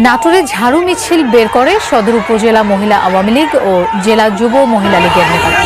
নাটোরে ঝাড়ু মিছিল বের করে সদর উপজেলা মহিলা আওয়ামী লীগ ও জেলা যুব মহিলা লীগের নেতারা।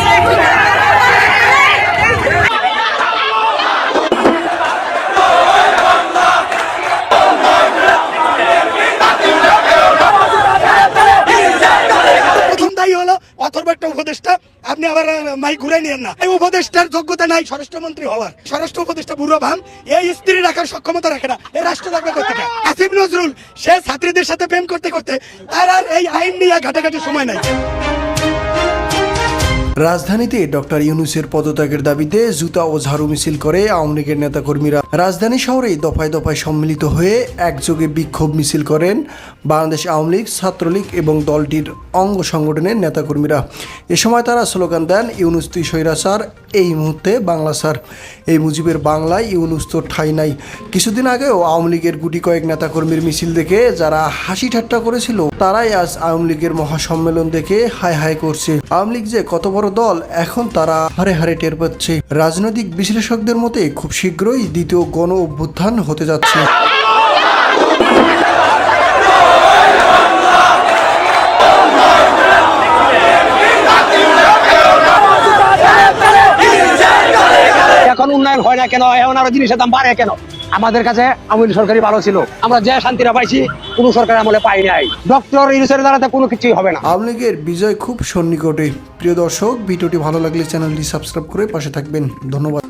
উপদেষ্টা আপনি আবার মাইক ঘুরে নিয়েন না। এই উপদেষ্টার যোগ্যতা নাই স্বরাষ্ট্রমন্ত্রী হওয়ার। স্বরাষ্ট্র উপদেষ্টা বুড়ো ভাম, এই স্ত্রী রাখার সক্ষমতা রাখে না। এই রাষ্ট্র রাখবে কোথেকে? আসিফ নজরুল সে ছাত্রীদের সাথে প্রেম করতে করতে তার আর এই আইন নিয়ে ঘাটাঘাটি সময় নাই। রাজধানীতে ডক্টর ইউনূসের পদত্যাগের দাবিতে জুতা ও ঝাড়ু মিছিল করে আওয়ামী লীগের নেতাকর্মীরা। রাজধানী শহরে দফায় দফায় সম্মিলিত হয়ে একযোগে বিক্ষোভ মিছিল করেন বাংলাদেশ আওয়ামী লীগ, ছাত্রলীগ এবং দলটির অঙ্গ সংগঠনের নেতাকর্মীরা। এ সময় তারা স্লোগান দেন, ইউনূস তুই স্বৈরাচার, এই মুহূর্তে বাংলা ছাড়, এই মুজিবের বাংলায় ইউনূস তোর ঠাঁই নাই। কিছুদিন আগেও আওয়ামী লীগের গুটি কয়েক নেতাকর্মীর মিছিল দেখে যারা হাসি ঠাট্টা করেছিল, তারাই আজ আওয়ামী লীগের মহাসম্মেলন দেখে হায় হায় করছে। আওয়ামী লীগ যে কত বড় দল এখন তারা হারে হারে টের পাচ্ছে। রাজনৈতিক বিশ্লেষকদের মতে খুব শীঘ্রই দ্বিতীয় গণ অভ্যুত্থান হতে যাচ্ছে। এখন উন্নয়ন হয় না কেন? এখন আরো জিনিসের দাম বাড়ে কেন? আমাদের কাছে আওয়ামী লীগ সরকারই ভালো ছিল। আমরা যে শান্তিটা পাইছি কোন সরকার আমলে পাই নাই। ডক্টর ইউনূসের দ্বারা কোনো কিছুই হবে না। আওয়ামী লীগের বিজয় খুব সন্নিকটে। প্রিয় দর্শক, ভিডিওটি ভালো লাগলে চ্যানেলটি সাবস্ক্রাইব করে পাশে থাকবেন। ধন্যবাদ।